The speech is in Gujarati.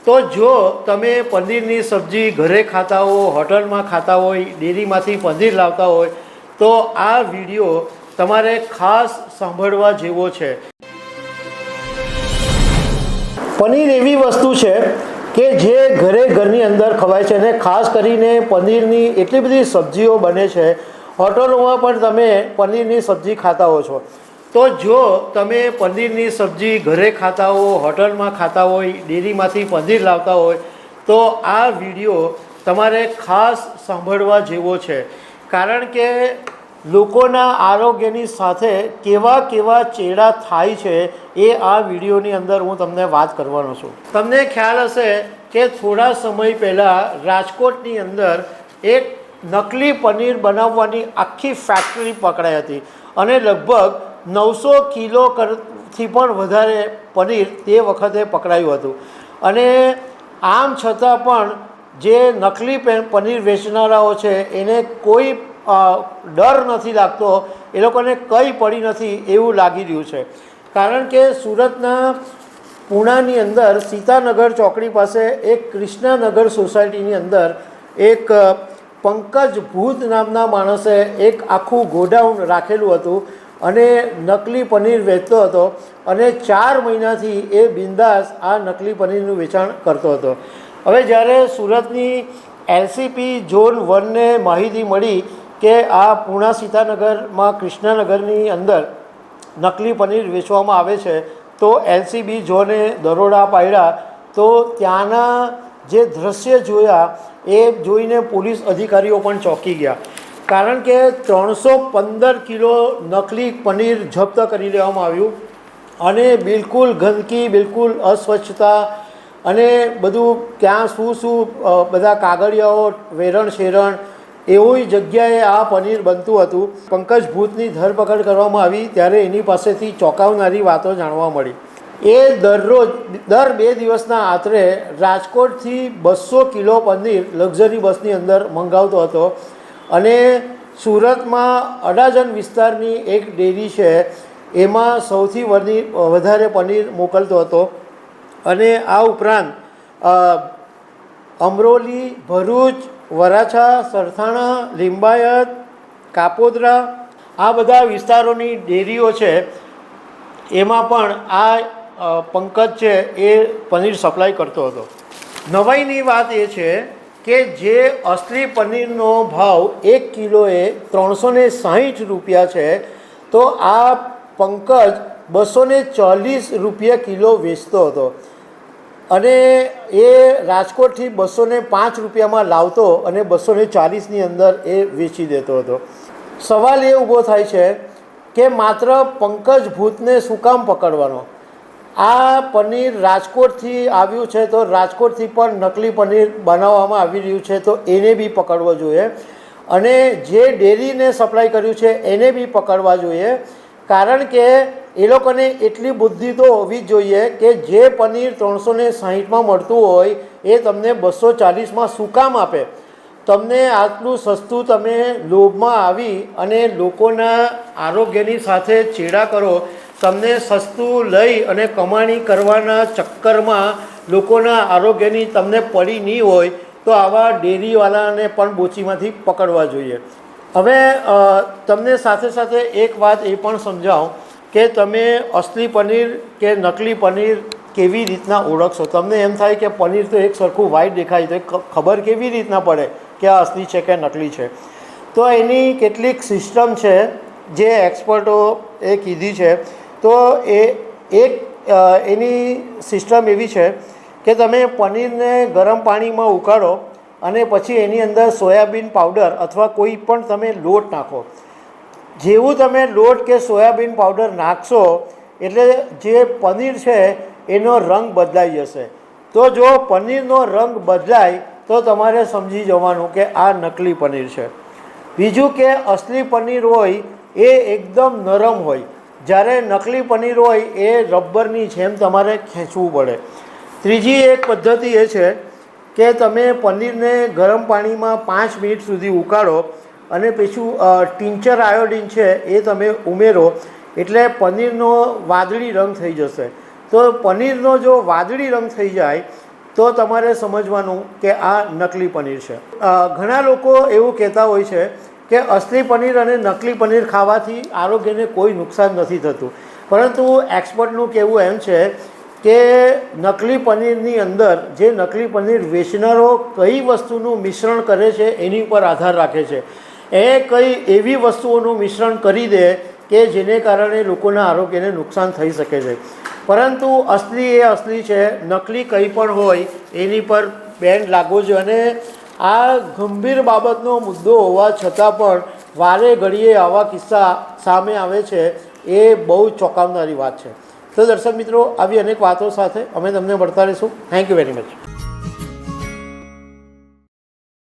તો જો તમે પનીરની સબ્જી ઘરે ખાતા હો, હોટલમાં ખાતા હોય, ડેરીમાંથી પનીર લાવતા હોય તો આ વિડીયો તમારે ખાસ સાંભળવા જેવો છે। પનીર એવી વસ્તુ છે કે જે ઘરની અંદર ખવાય છે અને ખાસ કરીને પનીરની એટલી બધી સબ્જીઓ બને છે, હોટલોમાં પણ તમે પનીરની સબ્જી ખાતા હો છો। તો જો તમે પનીરની સબ્જી ઘરે ખાતા હો, હોટલમાં ખાતા હોય, ડેરીમાંથી પનીર લાવતા હોય તો આ વિડીયો તમારે ખાસ સાંભળવા જેવો છે, કારણ કે લોકોના આરોગ્યની સાથે કેવા કેવા ચેડા થાય છે એ આ વિડીયોની અંદર હું તમને વાત કરવાનો છું। તમને ખ્યાલ હશે કે થોડા સમય પહેલાં રાજકોટની અંદર એક નકલી પનીર બનાવવાની આખી ફેક્ટરી પકડાઈ હતી અને લગભગ 900 કિલોથી પણ વધારે પનીર તે વખતે પકડાયું હતું। અને આમ છતાં પણ જે નકલી પનીર વેચનારાઓ છે એને કોઈ ડર નથી લાગતો, એ લોકોને કંઈ પડી નથી એવું લાગી રહ્યું છે, કારણ કે સુરતના પૂણાની અંદર સીતાનગર ચોકડી પાસે એક કૃષ્ણાનગર સોસાયટીની અંદર એક પંકજ ભૂત નામના માણસે એક આખું ગોડાઉન રાખેલું હતું અને નકલી પનીર વેચતો હતો અને 4 મહિનાથી એ બિંદાસ આ નકલી પનીરનું વેચાણ કરતો હતો। હવે જ્યારે સુરતની LCP ઝોન 1ને માહિતી મળી કે આ પૂણા સીતાનગરમાં કૃષ્ણાનગરની અંદર નકલી પનીર વેચવામાં આવે છે તો LCB ઝોને દરોડા પાડ્યા તો ત્યાંના જે દ્રશ્ય જોયા એ જોઈને પોલીસ અધિકારીઓ પણ ચોંકી ગયા, કારણ કે 315 કિલો નકલી પનીર જપ્ત કરી લેવામાં આવ્યું અને બિલકુલ ગંદકી, બિલકુલ અસ્વચ્છતા અને બધું ક્યાં શું બધા કાગળિયાઓ, વેરણ શેરણ એવી જગ્યાએ આ પનીર બનતું હતું। પંકજ ભૂતની ધરપકડ કરવામાં આવી ત્યારે એની પાસેથી ચોંકાવનારી વાતો જાણવા મળી। એ દર 2 દિવસના આંતરે રાજકોટથી 200 કિલો પનીર લક્ઝરી બસની અંદર મંગાવતો હતો અને સુરતમાં અડાજણ વિસ્તારની એક ડેરી છે એમાં સૌથી વધારે પનીર મોકલતો હતો અને આ ઉપરાંત અમરોલી, ભરૂચ, વરાછા, સરથાણા, લિંબાયત, કાપોદ્રા આ બધા વિસ્તારોની ડેરીઓ છે એમાં પણ આ પંકજ છે એ પનીર સપ્લાય કરતો હતો। નવાઈની વાત એ છે કે જે અસલી પનીરનો ભાવ 1 કિલોએ 360 રૂપિયા છે તો આ પંકજ 240 રૂપિયા કિલો વેચતો હતો અને એ રાજકોટથી 205 રૂપિયામાં લાવતો અને 240ની અંદર એ વેચી દેતો હતો। સવાલ એ ઊભો થાય છે કે માત્ર પંકજ ભૂતને શું કામ પકડવાનો? આ પનીર રાજકોટથી આવ્યું છે તો રાજકોટથી પણ નકલી પનીર બનાવવામાં આવી રહ્યું છે તો એને બી પકડવો જોઈએ અને જે ડેરીને સપ્લાય કર્યું છે એને બી પકડવા જોઈએ, કારણ કે એ લોકોને એટલી બુદ્ધિ તો હોવી જ જોઈએ કે જે પનીર 360માં મળતું હોય એ તમને 240માં શું કામ આપે? તમને આટલું સસ્તું તમે લોભમાં આવી અને લોકોના આરોગ્યની સાથે ચેડા કરો, તમને સસ્તું લઈ અને કમાણી કરવાના ચક્કરમાં લોકોના આરોગ્યની તમને પડી નહીં હોય તો આવા ડેરીવાળાને પણ બોચીમાંથી પકડવા જોઈએ। હવે તમને સાથે સાથે એક વાત એ પણ સમજાવું કે તમે અસલી પનીર કે નકલી પનીર કેવી રીતના ઓળખશો? તમને એમ થાય કે પનીર તો એક સરખું વ્હાઈટ દેખાય તો ખબર કેવી રીતના પડે કે આ અસલી છે કે નકલી છે? તો એની કેટલીક સિસ્ટમ છે જે એક્સપર્ટોએ કીધી છે। તો એની સિસ્ટમ એવી છે કે તમે પનીરને ગરમ પાણીમાં ઉકાળો અને પછી એની અંદર સોયાબીન પાવડર અથવા કોઈ પણ તમે લોટ નાખો। જેવું તમે લોટ કે સોયાબીન પાવડર નાખશો એટલે જે પનીર છે એનો રંગ બદલાઈ જશે। તો જો પનીરનો રંગ બદલાય તો તમારે સમજી જવાનું કે આ નકલી પનીર છે। બીજું કે અસલી પનીર હોય એ એકદમ નરમ હોય, જ્યારે નકલી પનીર હોય એ રબરની જેમ તમારે ખેંચવું પડે। ત્રીજી એક પદ્ધતિ એ છે કે તમે પનીરને ગરમ પાણીમાં 5 મિનિટ સુધી ઉકાળો અને પછી ટિંચર આયોડિન છે એ તમે ઉમેરો એટલે પનીરનો વાદળી રંગ થઈ જશે। તો પનીરનો જો વાદળી રંગ થઈ જાય તો તમારે સમજવાનું કે આ નકલી પનીર છે. ઘણા લોકો એવું કહેતા હોય છે કે અસલી પનીર અને નકલી પનીર ખાવાથી આરોગ્યને કોઈ નુકસાન નથી થતું, પરંતુ એક્સપર્ટનું કહેવું એમ છે કે નકલી પનીરની અંદર જે નકલી પનીર વેચનારો કઈ વસ્તુનું મિશ્રણ કરે છે એની ઉપર આધાર રાખે છે. એ કઈ એવી વસ્તુઓનું મિશ્રણ કરી દે કે જેને કારણે લોકોના આરોગ્યને નુકસાન થઈ શકે છે. પરંતુ અસલી એ અસલી છે, નકલી કંઈ પણ હોય એની પર બેન લાગવો જોઈએ. અને આ ગંભીર બાબતનો મુદ્દો હોવા છતાં પણ વારે ઘડીએ આવા કિસ્સા સામે આવે છે, એ બહુ ચોંકાવનારી વાત છે. તો દર્શક મિત્રો, આવી અનેક વાતો સાથે અમે તમને મળતા રહીશું. Thank you very much.